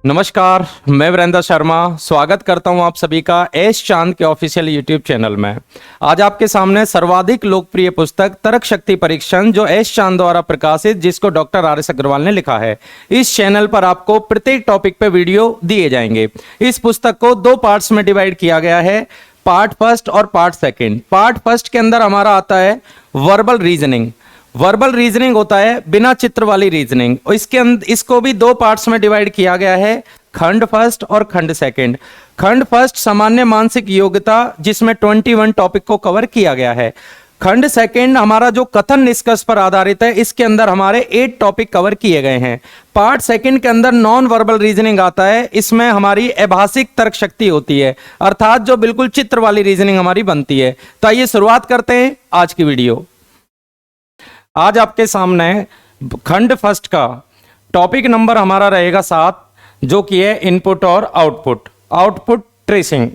नमस्कार, मैं वीरेंद्र शर्मा स्वागत करता हूं आप सभी का एस चांद के ऑफिशियल यूट्यूब चैनल में। आज आपके सामने सर्वाधिक लोकप्रिय पुस्तक तर्क शक्ति परीक्षण जो एस चांद द्वारा प्रकाशित, जिसको डॉक्टर आर एस अग्रवाल ने लिखा है। इस चैनल पर आपको प्रत्येक टॉपिक पे वीडियो दिए जाएंगे। इस पुस्तक को 2 पार्ट्स में डिवाइड किया गया है, पार्ट फर्स्ट और पार्ट सेकेंड। पार्ट फर्स्ट के अंदर हमारा आता है वर्बल रीजनिंग। वर्बल रीजनिंग होता है बिना चित्र वाली रीजनिंग। इसको भी 2 पार्ट्स में डिवाइड किया गया है, खंड फर्स्ट और खंड सेकंड। खंड फर्स्ट सामान्य मानसिक योग्यता, जिसमें 21 टॉपिक को कवर किया गया है। खंड सेकंड हमारा जो कथन निष्कर्ष पर आधारित है, इसके अंदर हमारे 8 टॉपिक कवर किए गए हैं। पार्ट सेकंड के अंदर नॉन वर्बल रीजनिंग आता है। इसमें हमारी अभाषिक तर्क शक्ति होती है, अर्थात जो बिल्कुल चित्र वाली रीजनिंग हमारी बनती है। तो आइए शुरुआत करते हैं आज की वीडियो। आज आपके सामने खंड फर्स्ट का टॉपिक नंबर हमारा रहेगा 7, जो कि है इनपुट और आउटपुट, आउटपुट ट्रेसिंग।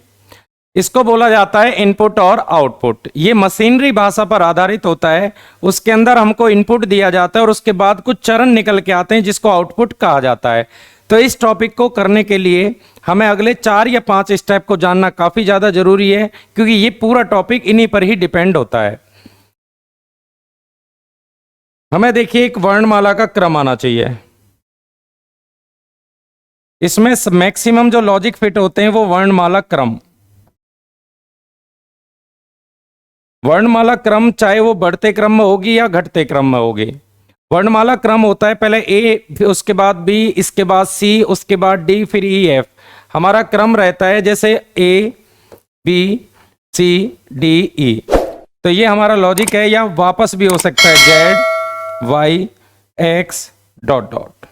इसको बोला जाता है इनपुट और आउटपुट। ये मशीनरी भाषा पर आधारित होता है। उसके अंदर हमको इनपुट दिया जाता है और उसके बाद कुछ चरण निकल के आते हैं, जिसको आउटपुट कहा जाता है। तो इस टॉपिक को करने के लिए हमें अगले 4 या 5 स्टेप को जानना काफी ज्यादा जरूरी है, क्योंकि ये पूरा टॉपिक इन्हीं पर ही डिपेंड होता है। हमें देखिए एक वर्णमाला का क्रम आना चाहिए। इसमें मैक्सिमम जो लॉजिक फिट होते हैं वो वर्णमाला क्रम। वर्णमाला क्रम चाहे वो बढ़ते क्रम में होगी या घटते क्रम में होगी। वर्णमाला क्रम होता है पहले ए, फिर उसके बाद बी, इसके बाद सी, उसके बाद डी, फिर ई, एफ। हमारा क्रम रहता है जैसे ए, बी, सी, डी, ई। तो ये हमारा लॉजिक है, या वापस भी हो सकता है z, y, x, dot dot.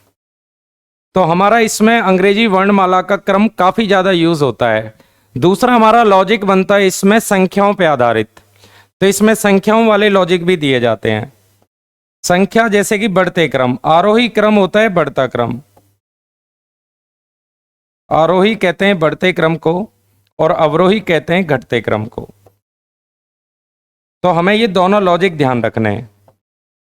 तो हमारा इसमें अंग्रेजी वर्णमाला का क्रम काफी ज्यादा यूज होता है। दूसरा हमारा लॉजिक बनता है इसमें संख्याओं पे आधारित। तो इसमें संख्याओं वाले लॉजिक भी दिए जाते हैं। संख्या जैसे कि बढ़ते क्रम, आरोही क्रम होता है बढ़ता क्रम, आरोही कहते हैं बढ़ते क्रम को, और अवरोही कहते हैं घटते क्रम को। तो हमें ये दोनों लॉजिक ध्यान रखने हैं,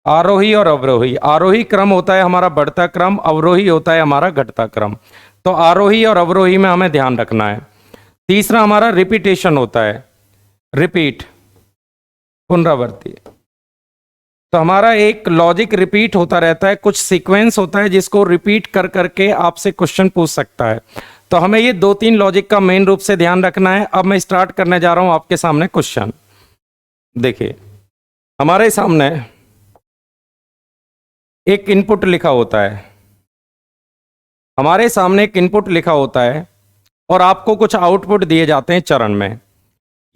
आरोही और अवरोही। आरोही क्रम होता है हमारा बढ़ता क्रम, अवरोही होता है हमारा घटता क्रम। तो आरोही और अवरोही में हमें ध्यान रखना है। तीसरा हमारा रिपीटेशन होता है, रिपीट, पुनरावृत्ति। तो हमारा एक लॉजिक रिपीट होता रहता है, कुछ सीक्वेंस होता है जिसको रिपीट कर करके आपसे क्वेश्चन पूछ सकता है। तो हमें ये 2-3 लॉजिक का मेन रूप से ध्यान रखना है। अब मैं स्टार्ट करने जा रहा हूं आपके सामने क्वेश्चन। देखिए हमारे सामने एक इनपुट लिखा होता है, हमारे सामने एक इनपुट लिखा होता है और आपको कुछ आउटपुट दिए जाते हैं चरण में।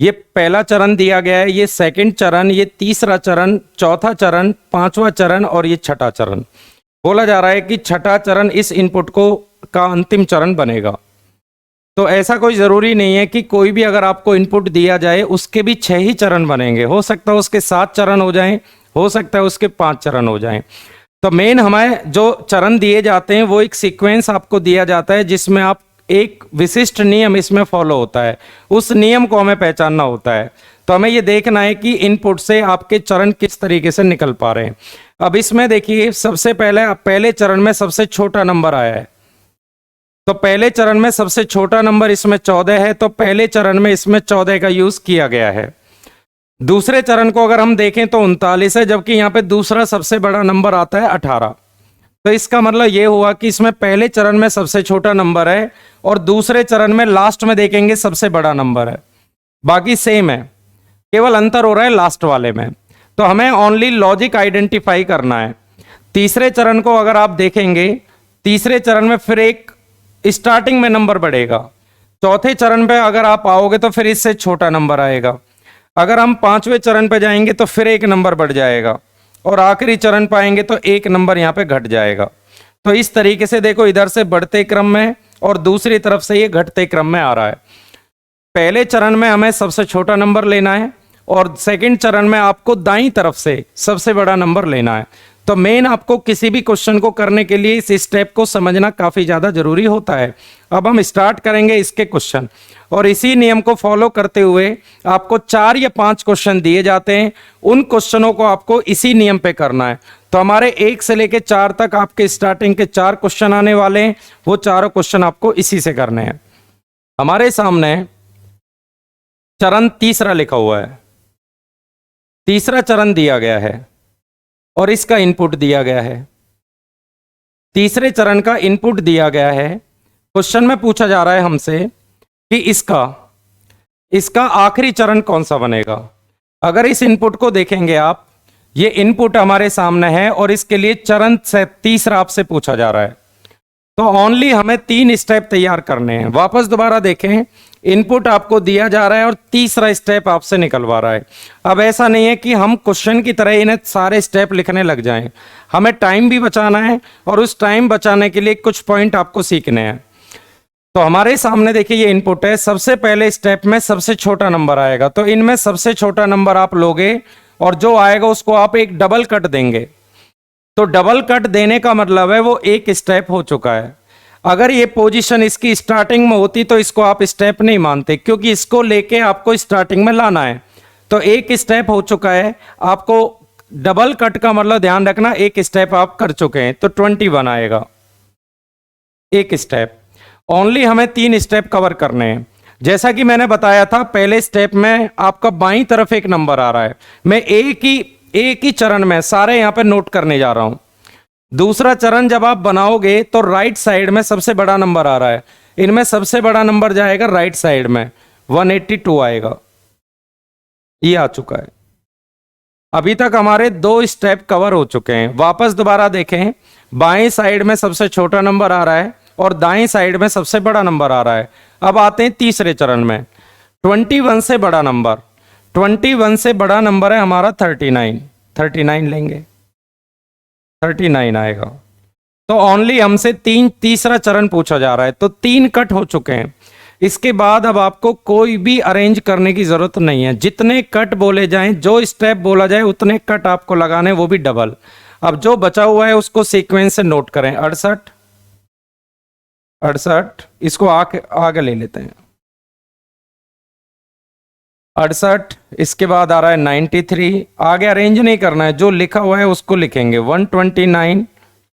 ये पहला चरण दिया गया है, ये सेकंड चरण, ये तीसरा चरण, चौथा चरण, 5वां चरण और ये छठा चरण। बोला जा रहा है कि छठा चरण इस इनपुट को का अंतिम चरण बनेगा। तो ऐसा कोई जरूरी नहीं है कि कोई भी अगर आपको इनपुट दिया जाए उसके भी 6 ही चरण बनेंगे। हो सकता है उसके 7 चरण हो जाएं, हो सकता है उसके 5 चरण हो जाएं। तो मेन हमें जो चरण दिए जाते हैं वो एक सीक्वेंस आपको दिया जाता है, जिसमें आप एक विशिष्ट नियम इसमें फॉलो होता है, उस नियम को हमें पहचानना होता है। तो हमें ये देखना है कि इनपुट से आपके चरण किस तरीके से निकल पा रहे हैं। अब इसमें देखिए सबसे पहले चरण में सबसे छोटा नंबर आया है। तो पहले चरण में सबसे छोटा नंबर इसमें 14 है, तो पहले चरण में इसमें 14 का यूज किया गया है। दूसरे चरण को अगर हम देखें तो 39 है, जबकि यहाँ पे दूसरा सबसे बड़ा नंबर आता है 18। तो इसका मतलब ये हुआ कि इसमें पहले चरण में सबसे छोटा नंबर है और दूसरे चरण में लास्ट में देखेंगे सबसे बड़ा नंबर है। बाकी सेम है, केवल अंतर हो रहा है लास्ट वाले में। तो हमें ओनली लॉजिक आइडेंटिफाई करना है। तीसरे चरण को अगर आप देखेंगे, तीसरे चरण में फिर एक स्टार्टिंग में नंबर बढ़ेगा। चौथे चरण पे अगर आप आओगे तो फिर इससे छोटा नंबर आएगा। अगर हम 5वें चरण पे जाएंगे तो फिर एक नंबर बढ़ जाएगा, और आखिरी चरण पाएंगे तो एक नंबर यहाँ पे घट जाएगा। तो इस तरीके से देखो, इधर से बढ़ते क्रम में और दूसरी तरफ से ये घटते क्रम में आ रहा है। पहले चरण में हमें सबसे छोटा नंबर लेना है और सेकंड चरण में आपको दाईं तरफ से सबसे बड़ा नंबर लेना है। तो मेन आपको किसी भी क्वेश्चन को करने के लिए इस स्टेप को समझना काफी ज्यादा जरूरी होता है। अब हम स्टार्ट करेंगे इसके क्वेश्चन। और इसी नियम को फॉलो करते हुए आपको 4 या 5 क्वेश्चन दिए जाते हैं। उन क्वेश्चनों को आपको इसी नियम पे करना है। तो हमारे 1 से लेके 4 तक आपके स्टार्टिंग के 4 क्वेश्चन आने वाले हैं, वो चारों क्वेश्चन आपको इसी से करने हैं। हमारे सामने चरण तीसरा लिखा हुआ है, तीसरा चरण दिया गया है और इसका इनपुट दिया गया है। तीसरे चरण का इनपुट दिया गया है। क्वेश्चन में पूछा जा रहा है हमसे कि इसका आखिरी चरण कौन सा बनेगा। अगर इस इनपुट को देखेंगे आप, ये इनपुट हमारे सामने है और इसके लिए चरण से तीसरा आपसे पूछा जा रहा है। तो ओनली हमें 3 स्टेप तैयार करने हैं। वापस दोबारा देखें, इनपुट आपको दिया जा रहा है और तीसरा स्टेप आपसे निकलवा रहा है। अब ऐसा नहीं है कि हम क्वेश्चन की तरह इन्हें सारे स्टेप लिखने लग जाएं। हमें टाइम भी बचाना है और उस टाइम बचाने के लिए कुछ पॉइंट आपको सीखने हैं। तो हमारे सामने देखिए ये इनपुट है। सबसे पहले स्टेप में सबसे छोटा नंबर आएगा, तो इनमें सबसे छोटा नंबर आप लोगे और जो आएगा उसको आप एक डबल कट देंगे। तो डबल कट देने का मतलब है वो एक स्टेप हो चुका है। अगर ये पोजीशन इसकी स्टार्टिंग में होती तो इसको आप स्टेप नहीं मानते, क्योंकि इसको लेके आपको स्टार्टिंग में लाना है। तो एक स्टेप हो चुका है। आपको डबल कट का मतलब ध्यान रखना, एक स्टेप आप कर चुके हैं, तो 21 आएगा एक स्टेप। ओनली हमें 3 स्टेप कवर करने हैं। जैसा कि मैंने बताया था, पहले स्टेप में आपका बाईं तरफ एक नंबर आ रहा है। मैं एक ही चरण में सारे यहां पे नोट करने जा रहा हूं। दूसरा चरण जब आप बनाओगे तो राइट साइड में सबसे बड़ा नंबर आ रहा है। इनमें सबसे बड़ा नंबर जाएगा राइट साइड में, 182 आएगा। ये आ चुका है। अभी तक हमारे 2 स्टेप कवर हो चुके हैं। वापस दोबारा देखें, बाएं साइड में सबसे छोटा नंबर आ रहा है और दाएं साइड में सबसे बड़ा नंबर आ रहा है। अब आते हैं तीसरे चरण में। 21 से बड़ा नंबर, 21 से बड़ा नंबर है हमारा 39 लेंगे, 39 आएगा। तो ओनली हमसे तीसरा चरण पूछा जा रहा है, तो 3 कट हो चुके हैं। इसके बाद अब आपको कोई भी अरेंज करने की जरूरत नहीं है। जितने कट बोले जाएं, जो स्टेप बोला जाए उतने कट आपको लगाने, वो भी डबल। अब जो बचा हुआ है उसको सीक्वेंस से नोट करें। 68, इसको आगे ले लेते हैं। 68, इसके बाद आ रहा है 93। आगे अरेंज नहीं करना है, जो लिखा हुआ है उसको लिखेंगे। 129,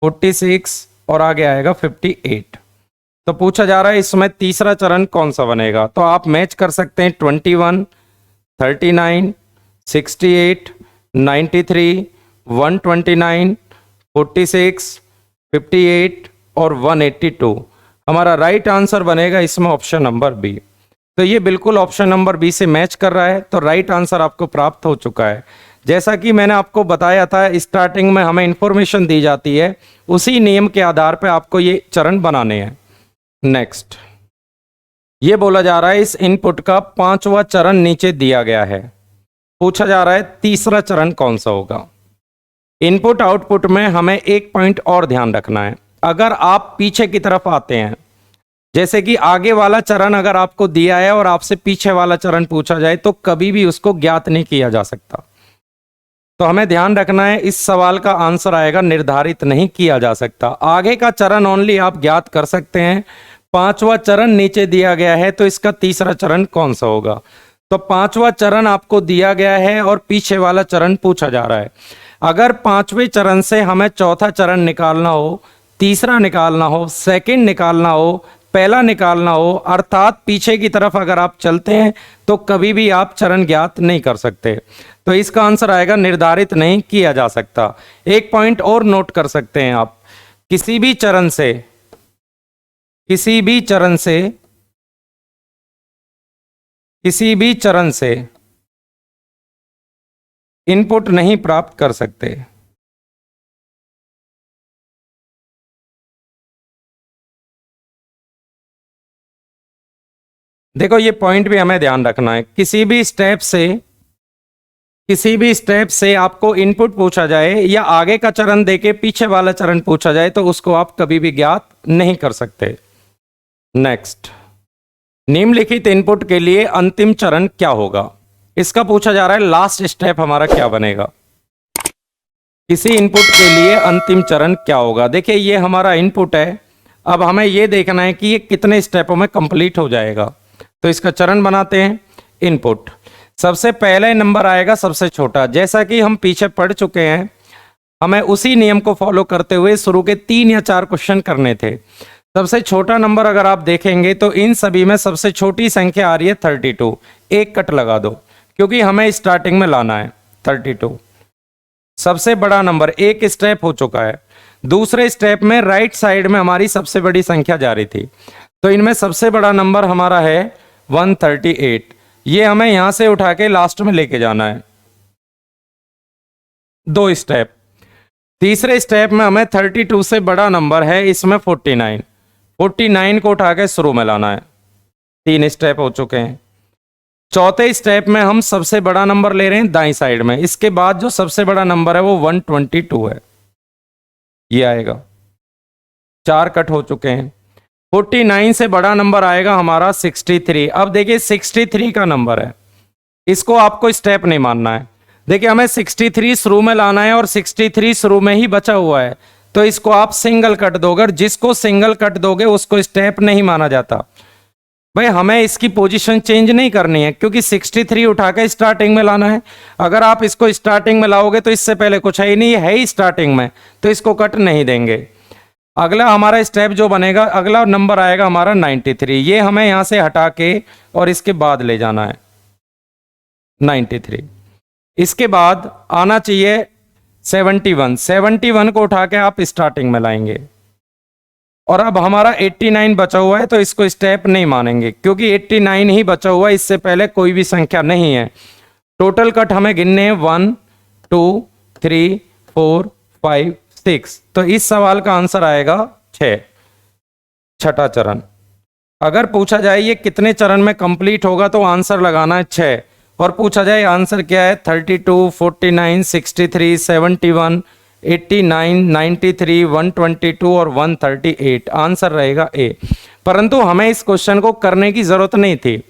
46 और आगे आएगा 58। तो पूछा जा रहा है इसमें तीसरा चरण कौन सा बनेगा। तो आप मैच कर सकते हैं 21, 39, 68, 93, 129, 46, 58 और 182। हमारा राइट आंसर बनेगा इसमें ऑप्शन नंबर बी। तो ये बिल्कुल ऑप्शन नंबर बी से मैच कर रहा है, तो राइट आंसर आपको प्राप्त हो चुका है। जैसा कि मैंने आपको बताया था, स्टार्टिंग में हमें इंफॉर्मेशन दी जाती है, उसी नियम के आधार पर आपको ये चरण बनाने हैं। नेक्स्ट, ये बोला जा रहा है इस इनपुट का 5वां चरण नीचे दिया गया है। पूछा जा रहा है तीसरा चरण कौन सा होगा। इनपुट आउटपुट में हमें एक पॉइंट और ध्यान रखना है। अगर आप पीछे की तरफ आते हैं, जैसे कि आगे वाला चरण अगर आपको दिया है और आपसे पीछे वाला चरण पूछा जाए, तो कभी भी उसको ज्ञात नहीं किया जा सकता। तो हमें ध्यान रखना है, इस सवाल का आंसर आएगा निर्धारित नहीं किया जा सकता। आगे का चरण ओनली आप ज्ञात कर सकते हैं। 5वां चरण नीचे दिया गया है, तो इसका तीसरा चरण कौन सा होगा। तो 5वां चरण आपको दिया गया है और पीछे वाला चरण पूछा जा रहा है। अगर 5वें चरण से हमें चौथा चरण निकालना हो, तीसरा निकालना हो, सेकंड निकालना हो, पहला निकालना हो, अर्थात पीछे की तरफ अगर आप चलते हैं, तो कभी भी आप चरण ज्ञात नहीं कर सकते। तो इसका आंसर आएगा निर्धारित नहीं किया जा सकता। एक पॉइंट और नोट कर सकते हैं आप, किसी भी चरण से इनपुट नहीं प्राप्त कर सकते। देखो ये पॉइंट भी हमें ध्यान रखना है। किसी भी स्टेप से आपको इनपुट पूछा जाए या आगे का चरण देके पीछे वाला चरण पूछा जाए, तो उसको आप कभी भी ज्ञात नहीं कर सकते। नेक्स्ट, निम्नलिखित इनपुट के लिए अंतिम चरण क्या होगा। इसका पूछा जा रहा है लास्ट स्टेप हमारा क्या बनेगा। किसी इनपुट के लिए अंतिम चरण क्या होगा। देखिए ये हमारा इनपुट है। अब हमें ये देखना है कि ये कितने स्टेपों में कंप्लीट हो जाएगा। तो इसका चरण बनाते हैं। इनपुट, सबसे पहले नंबर आएगा सबसे छोटा। जैसा कि हम पीछे पढ़ चुके हैं, हमें उसी नियम को फॉलो करते हुए शुरू के 3 या 4 क्वेश्चन करने थे। सबसे छोटा नंबर अगर आप देखेंगे तो इन सभी में सबसे छोटी संख्या आ रही है 32। एक कट लगा दो क्योंकि हमें स्टार्टिंग में लाना है 32। सबसे बड़ा नंबर एक स्टेप हो चुका है। दूसरे स्टेप में राइट साइड में हमारी सबसे बड़ी संख्या जा रही थी, तो इनमें सबसे बड़ा नंबर हमारा है 138। ये हमें यहां से उठा के लास्ट में लेके जाना है। 2 स्टेप। तीसरे स्टेप में हमें 32 से बड़ा नंबर है इसमें 49 को उठा के शुरू में लाना है। 3 स्टेप हो चुके हैं। चौथे स्टेप में हम सबसे बड़ा नंबर ले रहे हैं दाईं साइड में। इसके बाद जो सबसे बड़ा नंबर है वो 122 है, ये आएगा। 4 कट हो चुके हैं। 49 से बड़ा नंबर आएगा हमारा 63। अब देखिए 63 का नंबर है, इसको आपको स्टेप नहीं मानना है। देखिए हमें 63 शुरू में लाना है और 63 शुरू में ही बचा हुआ है, तो इसको आप सिंगल कट दोगे। जिसको सिंगल कट दोगे उसको स्टेप नहीं माना जाता। भाई हमें इसकी पोजीशन चेंज नहीं करनी है क्योंकि 63 उठा के स्टार्टिंग में लाना है। अगर आप इसको स्टार्टिंग में लाओगे तो इससे पहले कुछ है ही नहीं, है ही स्टार्टिंग में, तो इसको कट नहीं देंगे। अगला हमारा स्टेप जो बनेगा, अगला नंबर आएगा हमारा 93। ये हमें यहां से हटा के और इसके बाद ले जाना है 93। इसके बाद आना चाहिए 71 को उठा के आप स्टार्टिंग में लाएंगे। और अब हमारा 89 बचा हुआ है, तो इसको स्टेप नहीं मानेंगे क्योंकि 89 ही बचा हुआ है, इससे पहले कोई भी संख्या नहीं है। टोटल कट हमें गिनने हैं 1 2 3 4 5 6। तो इस सवाल का आंसर आएगा 6, छठा चरण। अगर पूछा जाए ये कितने चरण में कंप्लीट होगा तो आंसर लगाना है 6। और पूछा जाए आंसर क्या है 32 49 63 71 89 93 122 और 138, आंसर रहेगा ए। परंतु हमें इस क्वेश्चन को करने की जरूरत नहीं थी।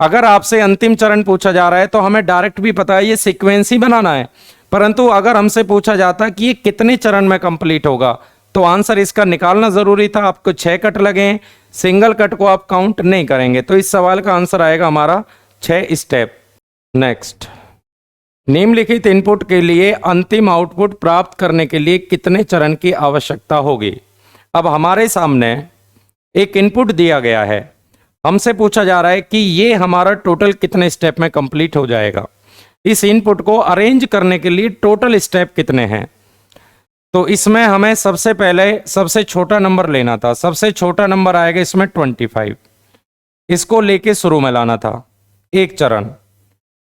अगर आपसे अंतिम चरण पूछा जा रहा है तो हमें डायरेक्ट भी पता है ये सीक्वेंस ही बनाना है। परंतु अगर हमसे पूछा जाता कि ये कितने चरण में कंप्लीट होगा तो आंसर इसका निकालना जरूरी था। आपको 6 कट लगे, सिंगल कट को आप काउंट नहीं करेंगे, तो इस सवाल का आंसर आएगा हमारा 6 स्टेप। नेक्स्ट, निम्नलिखित इनपुट के लिए अंतिम आउटपुट प्राप्त करने के लिए कितने चरण की आवश्यकता होगी। अब हमारे सामने एक इनपुट दिया गया है, हमसे पूछा जा रहा है कि ये हमारा टोटल कितने स्टेप में कंप्लीट हो जाएगा। इस इनपुट को अरेंज करने के लिए टोटल स्टेप कितने हैं, तो इसमें हमें सबसे पहले सबसे छोटा नंबर लेना था। सबसे छोटा नंबर आएगा इसमें 25। इसको लेके शुरू में लाना था, एक चरण।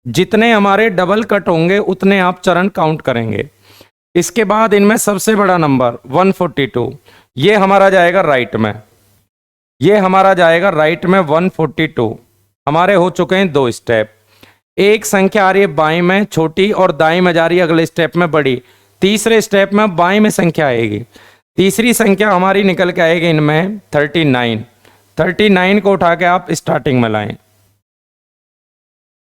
जितने हमारे डबल कट होंगे उतने आप चरण काउंट करेंगे। इसके बाद इनमें सबसे बड़ा नंबर 142, ये हमारा जाएगा राइट में, ये हमारा जाएगा राइट में 142। हमारे हो चुके हैं 2 स्टेप। एक संख्या आ रही है बाएं में छोटी और दाएं में जा रही है अगले स्टेप में बड़ी। तीसरे स्टेप में बाएं में संख्या आएगी, तीसरी संख्या हमारी निकल के आएगी इनमें 39 को उठा के आप स्टार्टिंग में लाएं।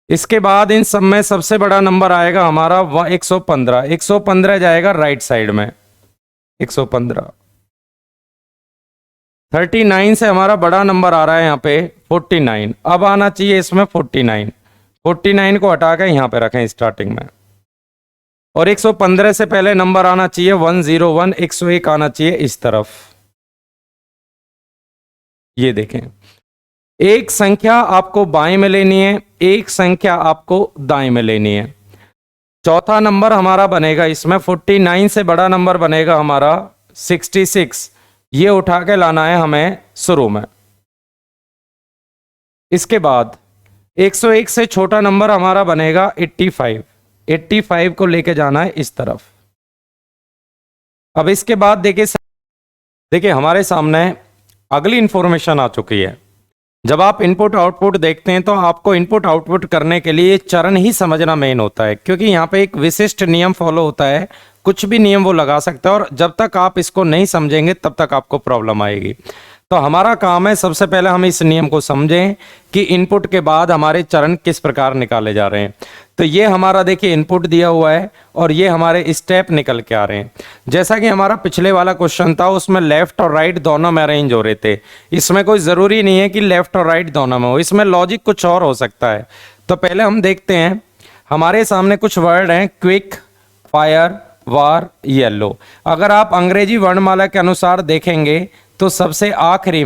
इसके बाद इन सब में सबसे बड़ा नंबर आएगा हमारा 115 जाएगा राइट साइड में 115। 39 से हमारा बड़ा नंबर आ रहा है यहाँ पे 49। अब आना चाहिए इसमें 49 को हटा के यहाँ पे रखें स्टार्टिंग में। और 115 से पहले नंबर आना चाहिए 101, 101 आना चाहिए इस तरफ। ये देखें, एक संख्या आपको बाएं में लेनी है, एक संख्या आपको दाएं में लेनी है। चौथा नंबर हमारा बनेगा इसमें 49 से बड़ा नंबर बनेगा हमारा 66। ये उठा के लाना है हमें शुरू में। इसके बाद 101 से छोटा नंबर हमारा बनेगा 85 को लेके जाना है इस तरफ। अब इसके बाद देखिए हमारे सामने अगली इंफॉर्मेशन आ चुकी है। जब आप इनपुट आउटपुट देखते हैं तो आपको इनपुट आउटपुट करने के लिए चरण ही समझना मेन होता है, क्योंकि यहाँ पे एक विशिष्ट नियम फॉलो होता है। कुछ भी नियम वो लगा सकता है और जब तक आप इसको नहीं समझेंगे तब तक आपको प्रॉब्लम आएगी। तो हमारा काम है सबसे पहले हम इस नियम को समझें कि इनपुट के बाद हमारे चरण किस प्रकार निकाले जा रहे हैं। तो ये हमारा देखिए इनपुट दिया हुआ है और ये हमारे स्टेप निकल के आ रहे हैं। जैसा कि हमारा पिछले वाला क्वेश्चन था उसमें लेफ्ट और राइट दोनों में अरेंज हो रहे थे, इसमें कोई ज़रूरी नहीं है कि लेफ्ट और राइट दोनों में हो, इसमें लॉजिक कुछ और हो सकता है। तो पहले हम देखते हैं, हमारे सामने कुछ वर्ड हैं, क्विक, फायर, वार, येलो। अगर आप अंग्रेजी वर्णमाला के अनुसार देखेंगे तो सबसे आखिरी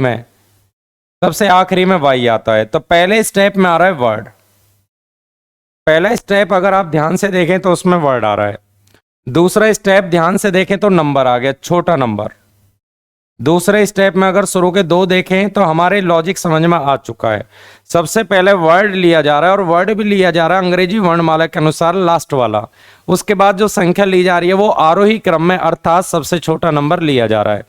में वाई आता है। तो पहले स्टेप में आ रहा है वर्ड, पहला स्टेप अगर आप ध्यान से देखें तो उसमें वर्ड आ रहा है। दूसरा स्टेप ध्यान से देखें तो नंबर आ गया, छोटा नंबर। दूसरे स्टेप में अगर शुरू के दो देखें तो हमारे लॉजिक समझ में आ चुका है। सबसे पहले वर्ड लिया जा रहा है और वर्ड भी लिया जा रहा है अंग्रेजी वर्णमाला के अनुसार लास्ट वाला। उसके बाद जो संख्या ली जा रही है वो आरोही क्रम में, अर्थात सबसे छोटा नंबर लिया जा रहा है।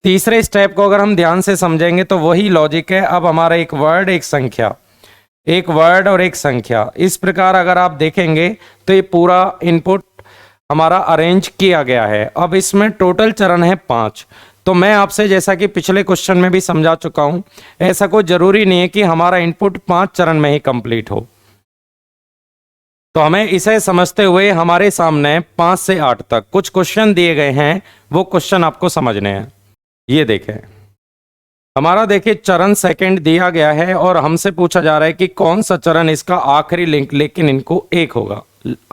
तीसरे स्टेप को अगर हम ध्यान से समझेंगे तो वही लॉजिक है। अब हमारा एक वर्ड, एक संख्या, एक वर्ड और एक संख्या, इस प्रकार अगर आप देखेंगे तो ये पूरा इनपुट हमारा अरेंज किया गया है। अब इसमें टोटल चरण है 5। तो मैं आपसे, जैसा कि पिछले क्वेश्चन में भी समझा चुका हूं, ऐसा कोई जरूरी नहीं है कि हमारा इनपुट 5 चरण में ही कंप्लीट हो। तो हमें इसे समझते हुए हमारे सामने 5 से 8 तक कुछ क्वेश्चन दिए गए हैं, वो क्वेश्चन आपको समझने हैं। ये देखें, हमारा देखिए चरण सेकंड दिया गया है और हमसे पूछा जा रहा है कि कौन सा चरण इसका आखिरी लिंक लेकिन इनको एक होगा,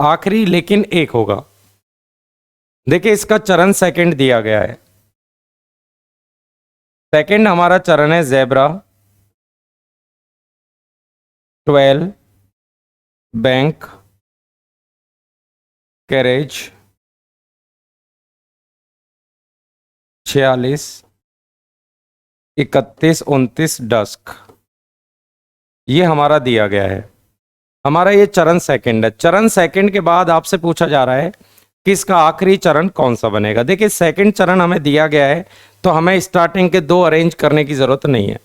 आखिरी लेकिन एक होगा। देखिए इसका चरण सेकंड दिया गया है। सेकंड हमारा चरण है ज़ेब्रा, 12, बैंक, कैरेज, 46, 31, 29, डस्क। ये हमारा दिया गया है। हमारा ये चरण सेकंड है। चरण सेकंड के बाद आपसे पूछा जा रहा है कि इसका आखिरी चरण कौन सा बनेगा। देखिए सेकंड चरण हमें दिया गया है तो हमें स्टार्टिंग के 2 अरेंज करने की जरूरत नहीं है।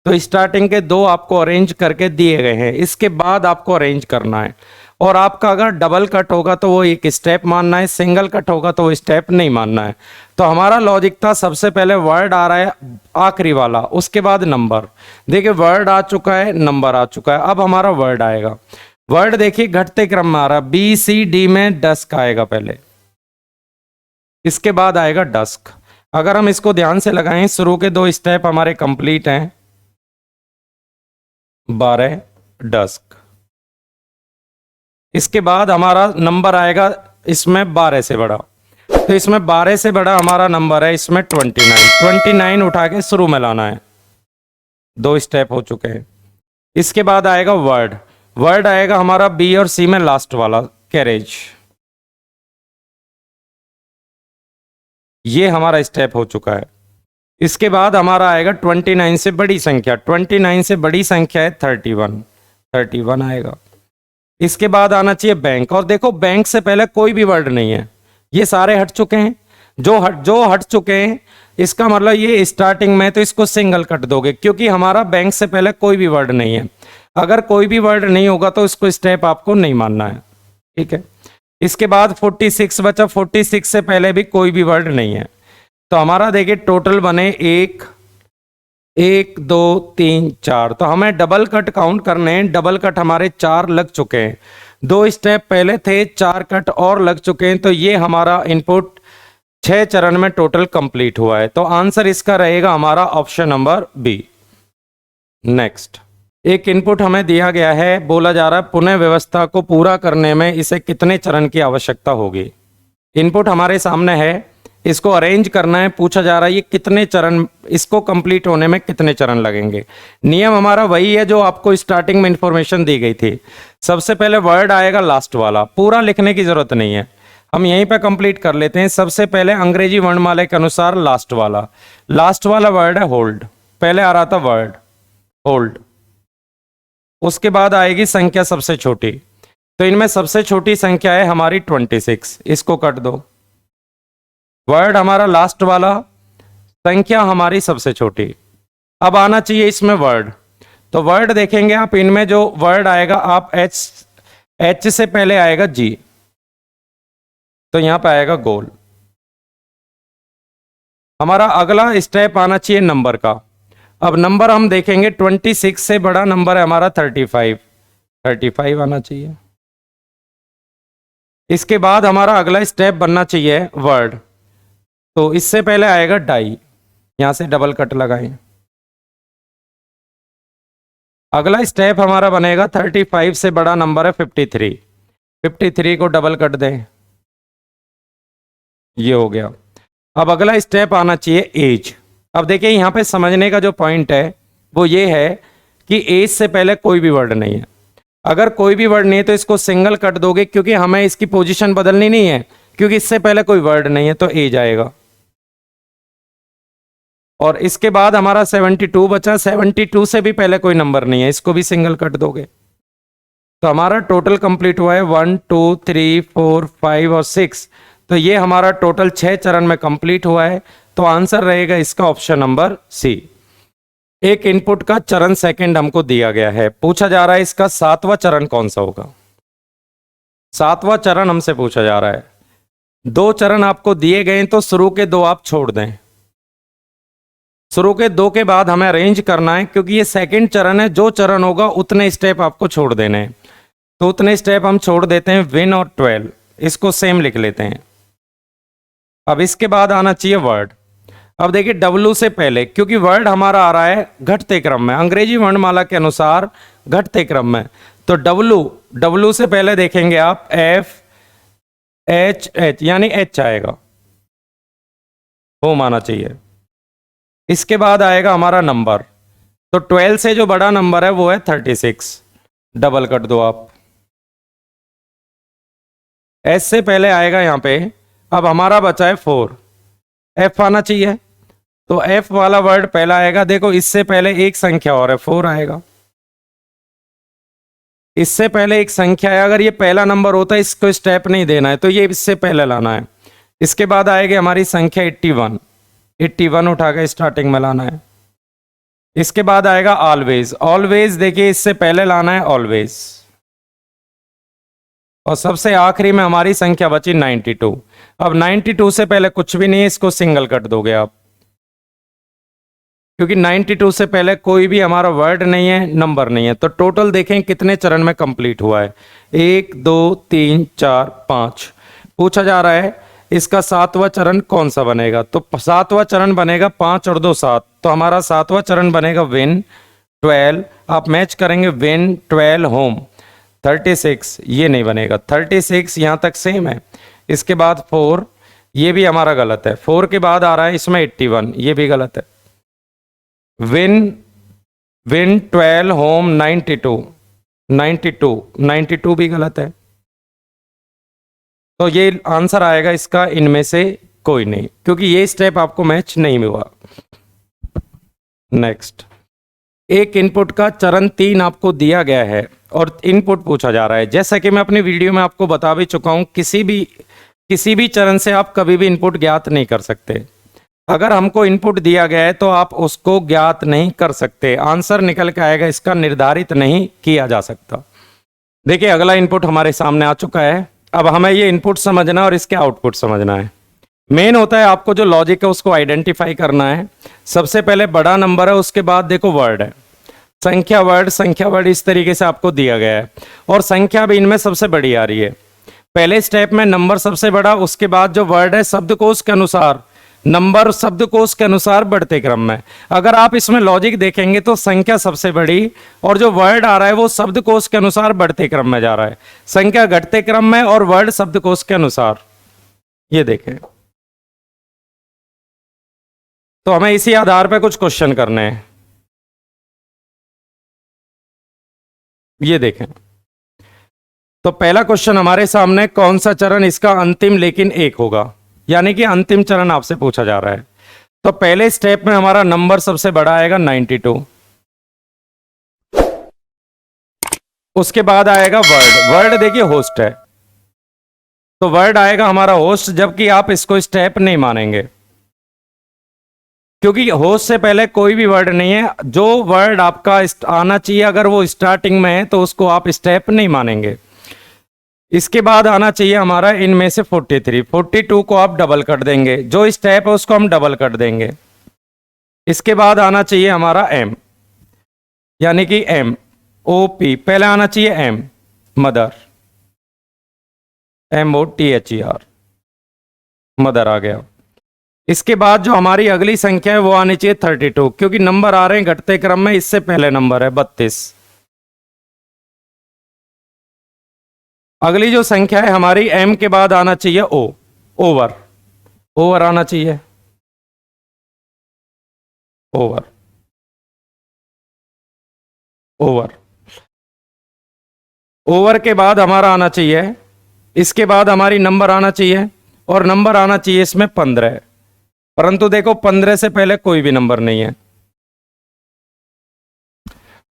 तो स्टार्टिंग के 2 आपको अरेंज करके दिए गए हैं, इसके बाद आपको अरेंज करना है। और आपका अगर डबल कट होगा तो वो एक स्टेप मानना है, सिंगल कट होगा तो वो स्टेप नहीं मानना है। तो हमारा लॉजिक था, सबसे पहले वर्ड आ रहा है आखिरी वाला, उसके बाद नंबर। देखिए वर्ड आ चुका है, नंबर आ चुका है, अब हमारा वर्ड आएगा। वर्ड देखिए घटते क्रम में आ रहा है, बी सी डी में डस्क आएगा पहले, इसके बाद आएगा डस्क। अगर हम इसको ध्यान से लगाएं, शुरू के 2 स्टेप हमारे कंप्लीट हैं, 12, डस्क। इसके बाद हमारा नंबर आएगा इसमें 12 से बड़ा, तो इसमें 12 से बड़ा हमारा नंबर है इसमें 29 उठा के शुरू में लाना है। 2 स्टेप हो चुके हैं। इसके बाद आएगा वर्ड, वर्ड आएगा हमारा बी और सी में लास्ट वाला, कैरेज। ये हमारा स्टेप हो चुका है। इसके बाद हमारा आएगा 29 से बड़ी संख्या, 29 से बड़ी संख्या है 31 आएगा। इसके बाद आना चाहिए बैंक, और देखो बैंक से पहले कोई भी वर्ड नहीं है, ये सारे हट चुके हैं। जो हट चुके हैं इसका मतलब ये स्टार्टिंग में, तो इसको सिंगल कट दोगे क्योंकि हमारा बैंक से पहले कोई भी वर्ड नहीं है। अगर कोई भी वर्ड नहीं होगा तो इसको स्टेप आपको नहीं मानना है, ठीक है। इसके बाद 46 बचा, 46 से पहले भी कोई भी वर्ड नहीं है। तो हमारा देखिए टोटल बने 1 2 3 4। तो हमें डबल कट काउंट करने हैं, डबल कट हमारे 4 लग चुके हैं। 2 स्टेप पहले थे, 4 कट और लग चुके हैं। तो ये हमारा इनपुट 6 चरण में टोटल कंप्लीट हुआ है। तो आंसर इसका रहेगा हमारा ऑप्शन नंबर बी। नेक्स्ट, एक इनपुट हमें दिया गया है, बोला जा रहा है पुनः व्यवस्था को पूरा करने में इसे कितने चरण की आवश्यकता होगी। इनपुट हमारे सामने है, इसको अरेंज करना है, पूछा जा रहा है ये कितने चरण, इसको कंप्लीट होने में कितने चरण लगेंगे। नियम हमारा वही है जो आपको स्टार्टिंग में इंफॉर्मेशन दी गई थी। सबसे पहले वर्ड आएगा लास्ट वाला, पूरा लिखने की जरूरत नहीं है, हम यहीं पे कंप्लीट कर लेते हैं। सबसे पहले अंग्रेजी वर्णमाला के अनुसार लास्ट वाला वर्ड है होल्ड, पहले आ रहा था वर्ड होल्ड। उसके बाद आएगी संख्या सबसे छोटी, तो इनमें सबसे छोटी संख्या है हमारी 26, इसको कट दो। वर्ड हमारा लास्ट वाला, संख्या हमारी सबसे छोटी। अब आना चाहिए इसमें वर्ड, तो वर्ड देखेंगे आप, इनमें जो वर्ड आएगा आप एच से पहले आएगा जी, तो यहां पे आएगा गोल। हमारा अगला स्टेप आना चाहिए नंबर का, अब नंबर हम देखेंगे 26 से बड़ा नंबर है हमारा 35, 35 आना चाहिए। इसके बाद हमारा अगला स्टेप बनना चाहिए वर्ड, तो इससे पहले आएगा डाई, यहां से डबल कट लगाएं। अगला स्टेप हमारा बनेगा 35 से बड़ा नंबर है 53, 53 को डबल कट दें, ये हो गया। अब अगला स्टेप आना चाहिए एज। अब देखिए यहां पे समझने का जो पॉइंट है वो ये है कि एज से पहले कोई भी वर्ड नहीं है। अगर कोई भी वर्ड नहीं है तो इसको सिंगल कट दोगे, क्योंकि हमें इसकी पोजीशन बदलनी नहीं है, क्योंकि इससे पहले कोई वर्ड नहीं है, तो एज आएगा। और इसके बाद हमारा 72 बचा, 72 से भी पहले कोई नंबर नहीं है, इसको भी सिंगल कट दोगे। तो हमारा टोटल कंप्लीट हुआ है 1 2 3 4 5 और 6, तो ये हमारा टोटल 6 चरण में कंप्लीट हुआ है। तो आंसर रहेगा इसका ऑप्शन नंबर सी। एक इनपुट का चरण सेकंड हमको दिया गया है, पूछा जा रहा है इसका 7वां चरण कौन सा होगा। 7वां चरण हमसे पूछा जा रहा है। 2 चरण आपको दिए गए तो शुरू के 2 आप छोड़ दें, शुरू के 2 के बाद हमें अरेंज करना है, क्योंकि ये सेकंड चरण है, जो चरण होगा उतने स्टेप आपको छोड़ देने हैं। तो उतने स्टेप हम छोड़ देते हैं विन और 12, इसको सेम लिख लेते हैं। अब इसके बाद आना चाहिए वर्ड। अब देखिए डब्लू से पहले, क्योंकि वर्ड हमारा आ रहा है घटते क्रम में, अंग्रेजी वर्णमाला के अनुसार घटते क्रम में, तो डब्लू, डब्लू से पहले देखेंगे आप एफ एच एच, यानी एच आएगा, होम आना चाहिए। इसके बाद आएगा हमारा नंबर, तो 12 से जो बड़ा नंबर है वो है 36, डबल कट दो आप। एस से पहले आएगा यहां पे, अब हमारा बचा है 4, एफ आना चाहिए, तो एफ वाला वर्ड पहला आएगा। देखो इससे पहले एक संख्या और है, 4 आएगा। इससे पहले एक संख्या है, अगर ये पहला नंबर होता है इसको स्टेप नहीं देना है, तो ये इससे पहले लाना है। इसके बाद आएगी हमारी संख्या 81, 81 उठा के स्टार्टिंग में लाना है। इसके बाद आएगा ऑलवेज, ऑलवेज देखिए इससे पहले लाना है ऑलवेज। और सबसे आखिरी में हमारी संख्या बची 92। अब 92 से पहले कुछ भी नहीं है, इसको सिंगल कट दोगे आप, क्योंकि 92 से पहले कोई भी हमारा वर्ड नहीं है, नंबर नहीं है। तो टोटल देखें कितने चरण में कंप्लीट हुआ है, 1 2 3 4 5। पूछा जा रहा है इसका 7वां चरण कौन सा बनेगा, तो 7वां चरण बनेगा 5 और 2 7, तो हमारा 7वां चरण बनेगा विन 12। आप मैच करेंगे विन 12 होम 36, ये नहीं बनेगा, 36 यहां तक सेम है। इसके बाद 4, ये भी हमारा गलत है। 4 के बाद आ रहा है इसमें 81, ये भी गलत है। विन 12 होम 92, 92 भी गलत है। तो ये आंसर आएगा इसका इनमें से कोई नहीं, क्योंकि ये स्टेप आपको मैच नहीं हुआ। नेक्स्ट, एक इनपुट का चरण 3 आपको दिया गया है और इनपुट पूछा जा रहा है। जैसा कि मैं अपनी वीडियो में आपको बता भी चुका हूं, किसी भी चरण से आप कभी भी इनपुट ज्ञात नहीं कर सकते। अगर हमको इनपुट दिया गया है तो आप उसको ज्ञात नहीं कर सकते, आंसर निकल के आएगा, इसका निर्धारित नहीं किया जा सकता। देखिए अगला इनपुट हमारे सामने आ चुका है। अब हमें ये इनपुट समझना और इसके आउटपुट समझना है। मेन होता है आपको जो लॉजिक है उसको आइडेंटिफाई करना है। सबसे पहले बड़ा नंबर है, उसके बाद देखो वर्ड है, संख्या वर्ड इस तरीके से आपको दिया गया है, और संख्या भी इनमें सबसे बड़ी आ रही है। पहले स्टेप में नंबर सबसे बड़ा, उसके बाद जो वर्ड है शब्दकोश के अनुसार, नंबर शब्दकोश के अनुसार बढ़ते क्रम में। अगर आप इसमें लॉजिक देखेंगे तो संख्या सबसे बड़ी, और जो वर्ड आ रहा है वो शब्दकोश के अनुसार बढ़ते क्रम में जा रहा है, संख्या घटते क्रम में और वर्ड शब्दकोश के अनुसार। ये देखें, तो हमें इसी आधार पर कुछ क्वेश्चन करने हैं। ये देखें, तो पहला क्वेश्चन हमारे सामने, कौन सा चरण इसका अंतिम लेकिन एक होगा, यानी कि अंतिम चरण आपसे पूछा जा रहा है। तो पहले स्टेप में हमारा नंबर सबसे बड़ा आएगा 92, उसके बाद आएगा वर्ड देखिए होस्ट है, तो वर्ड आएगा हमारा होस्ट, जबकि आप इसको स्टेप नहीं मानेंगे, क्योंकि होस्ट से पहले कोई भी वर्ड नहीं है। जो वर्ड आपका आना चाहिए अगर वो स्टार्टिंग में है तो उसको आप स्टेप नहीं मानेंगे। इसके बाद आना चाहिए हमारा इनमें से 43, 42 को आप डबल कर देंगे, जो स्टेप है उसको हम डबल कर देंगे। इसके बाद आना चाहिए हमारा एम, यानी कि एम ओ पी, पहले आना चाहिए एम मदर, MOTHER, मदर आ गया। इसके बाद जो हमारी अगली संख्या है वो आनी चाहिए 32, क्योंकि नंबर आ रहे हैं घटते क्रम में, इससे पहले नंबर है 32। अगली जो संख्या है हमारी एम के बाद आना चाहिए ओ, ओवर, ओवर आना चाहिए, ओवर, ओवर, ओवर के बाद हमारा आना चाहिए, इसके बाद हमारी नंबर आना चाहिए, और नंबर आना चाहिए इसमें 15, परंतु देखो 15 से पहले कोई भी नंबर नहीं है।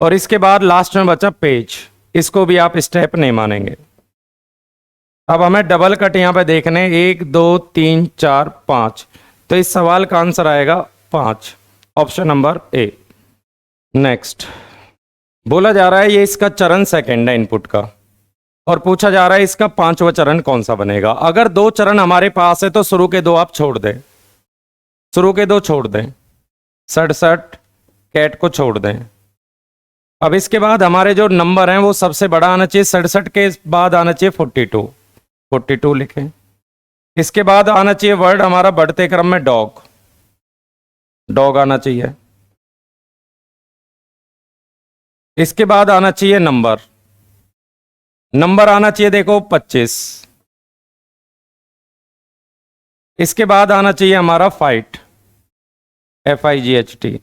और इसके बाद लास्ट में बचा पेज, इसको भी आप स्टेप नहीं मानेंगे। अब हमें डबल कट यहां पे देखने, 1 2 3 4 5, तो इस सवाल का आंसर आएगा 5, ऑप्शन नंबर ए। नेक्स्ट बोला जा रहा है ये इसका चरण सेकंड है इनपुट का, और पूछा जा रहा है इसका पांचवा चरण कौन सा बनेगा। अगर 2 चरण हमारे पास है तो शुरू के 2 आप छोड़ दें, शुरू के 2 छोड़ दें, 67 कैट को छोड़ दें। अब इसके बाद हमारे जो नंबर हैं वो सबसे बड़ा आना चाहिए, 67 के बाद आना चाहिए 42, 42 लिखें। इसके बाद आना चाहिए वर्ड हमारा बढ़ते क्रम में डॉग, डॉग आना चाहिए। इसके बाद आना चाहिए नंबर, नंबर आना चाहिए देखो 25। इसके बाद आना चाहिए हमारा फाइट, FIGHT,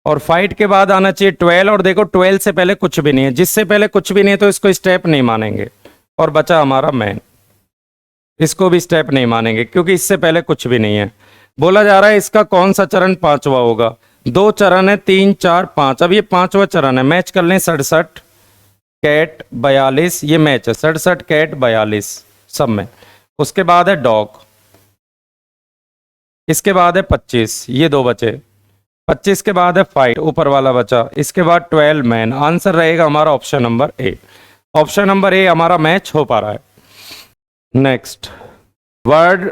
और फाइट के बाद आना चाहिए 12, और देखो 12 से पहले कुछ भी नहीं है, जिससे पहले कुछ भी नहीं है तो इसको स्टेप नहीं मानेंगे। और बचा हमारा मैन, इसको भी स्टेप नहीं मानेंगे क्योंकि इससे पहले कुछ भी नहीं है। बोला जा रहा है इसका कौन सा चरण पांचवा होगा। 2 चरण है, 3 4 5, अब ये पांचवा चरण है, मैच कर लें। 67 कैट 42, ये मैच है 67 कैट 42 सब में। उसके बाद है डॉग, इसके बाद है 25, ये 2 बचे। 25 के बाद है फाइट, ऊपर वाला बचा। इसके बाद 12 मैन। आंसर रहेगा हमारा option number A, option number A हमारा मैच हो पा रहा है। Next word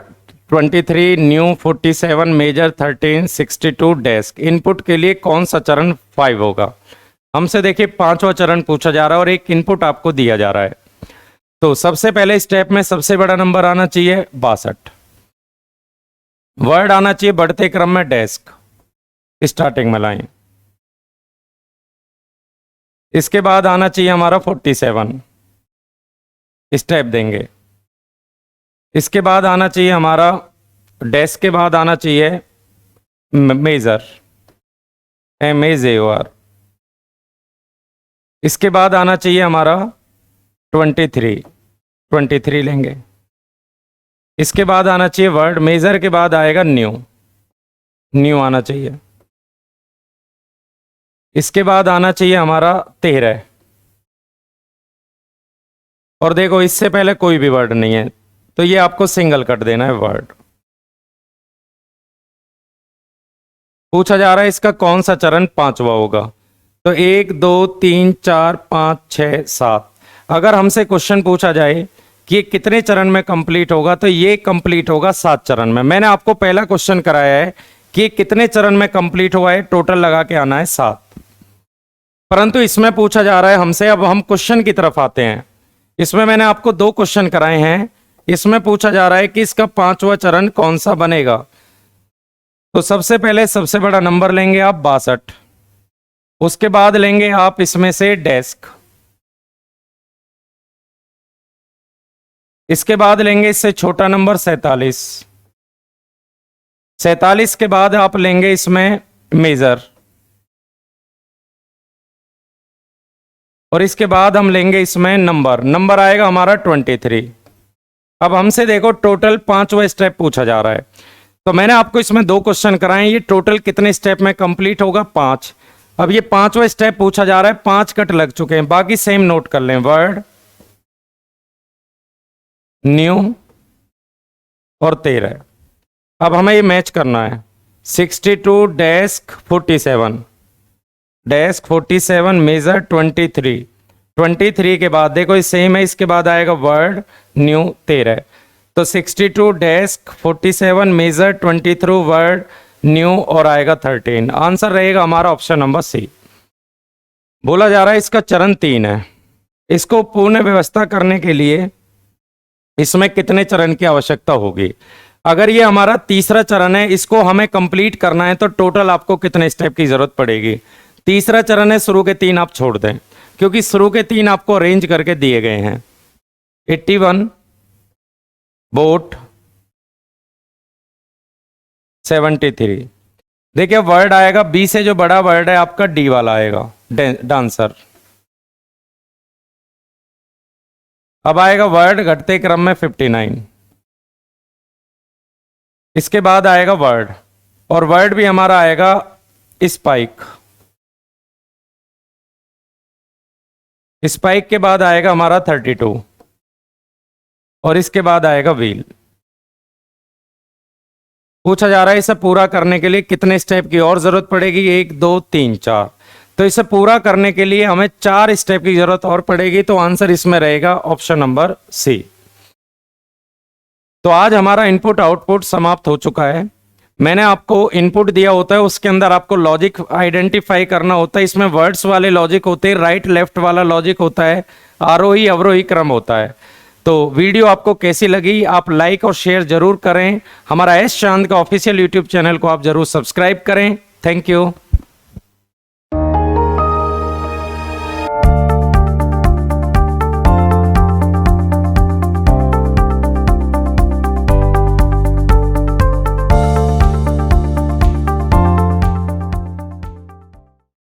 23 new 47 major 13 62 desk, input के लिए कौन सा चरण 5 होगा। हमसे देखिए पांचवा चरण पूछा जा रहा है और एक इनपुट आपको दिया जा रहा है। तो सबसे पहले स्टेप में सबसे बड़ा नंबर आना चाहिए 62, वर्ड आना चाहिए बढ़ते क्रम में डेस्क, स्टार्टिंग में लाएं। इसके बाद आना चाहिए हमारा 47, स्टेप देंगे। इसके बाद आना चाहिए हमारा डेस्क के बाद आना चाहिए मेजर, MAJOR। इसके बाद आना चाहिए हमारा 23 लेंगे। इसके बाद आना चाहिए वर्ड, मेजर के बाद आएगा न्यू आना चाहिए। इसके बाद आना चाहिए हमारा 13, और देखो इससे पहले कोई भी वर्ड नहीं है तो ये आपको सिंगल कट देना है वर्ड। पूछा जा रहा है इसका कौन सा चरण पांचवा होगा। तो 1 2 3 4 5 6 7, अगर हमसे क्वेश्चन पूछा जाए कि ये कितने चरण में कंप्लीट होगा तो ये कंप्लीट होगा 7 चरण में। मैंने आपको पहला क्वेश्चन कराया है कि ये कितने चरण में कंप्लीट हुआ है, टोटल लगा के आना है 7, परंतु इसमें पूछा जा रहा है हमसे। अब हम क्वेश्चन की तरफ आते हैं। इसमें मैंने आपको 2 क्वेश्चन कराए हैं, इसमें पूछा जा रहा है कि इसका पांचवा चरण कौन सा बनेगा। तो सबसे पहले सबसे बड़ा नंबर लेंगे आप 62, उसके बाद लेंगे आप इसमें से डेस्क, इसके बाद लेंगे इससे छोटा नंबर 47, 47 के बाद आप लेंगे इसमें मेजर, और इसके बाद हम लेंगे इसमें नंबर आएगा हमारा 23। अब हमसे देखो टोटल पांचवा स्टेप पूछा जा रहा है, तो मैंने आपको इसमें 2 क्वेश्चन कराए, ये टोटल कितने स्टेप में कंप्लीट होगा 5। अब ये पांचवा स्टेप पूछा जा रहा है, 5 कट लग चुके हैं, बाकी सेम नोट कर लें, वर्ड न्यू और 13। अब हमें ये मैच करना है 62 डेस्क 47, डेस्क 47 मेजर 23 के बाद देखो ये सेम है, इसके बाद आएगा वर्ड न्यू 13। तो 62 डेस्क 47 मेजर 23 वर्ड न्यू और आएगा 13। आंसर रहेगा हमारा ऑप्शन नंबर सी। बोला जा रहा है इसका चरण 3 है। इसको पूर्ण व्यवस्था करने के लिए इसमें कितने चरण की आवश्यकता होगी? अगर ये हमारा तीसरा चरण है, इसको हमें कंप्लीट करना है तो टोटल आपको कितने स्टेप की जरूरत पड़ेगी? तीसरा चरण है, शुरू के 3 आप छोड़ दें क्योंकि शुरू के 3 आपको अरेंज करके दिए गए हैं। 81 बोट 73। देखिए वर्ड आएगा बी से, जो बड़ा वर्ड है आपका डी वाला आएगा, डांसर। अब आएगा वर्ड घटते क्रम में 59। इसके बाद आएगा वर्ड, और वर्ड भी हमारा आएगा स्पाइक। स्पाइक के बाद आएगा हमारा 32 और इसके बाद आएगा व्हील। पूछा जा रहा है इसे पूरा करने के लिए कितने स्टेप की और जरूरत पड़ेगी? 1 2 3 4। तो इसे पूरा करने के लिए हमें 4 स्टेप की जरूरत और पड़ेगी, तो आंसर इसमें रहेगा ऑप्शन नंबर सी। तो आज हमारा इनपुट आउटपुट समाप्त हो चुका है। मैंने आपको इनपुट दिया होता है, उसके अंदर आपको लॉजिक आइडेंटिफाई करना होता है। इसमें वर्ड्स वाले लॉजिक होते हैं, राइट लेफ्ट वाला लॉजिक होता है, आरोही अवरोही क्रम होता है। तो वीडियो आपको कैसी लगी? आप लाइक और शेयर जरूर करें। हमारा एस चांद का ऑफिशियल यूट्यूब चैनल को आप जरूर सब्सक्राइब करें। Thank you.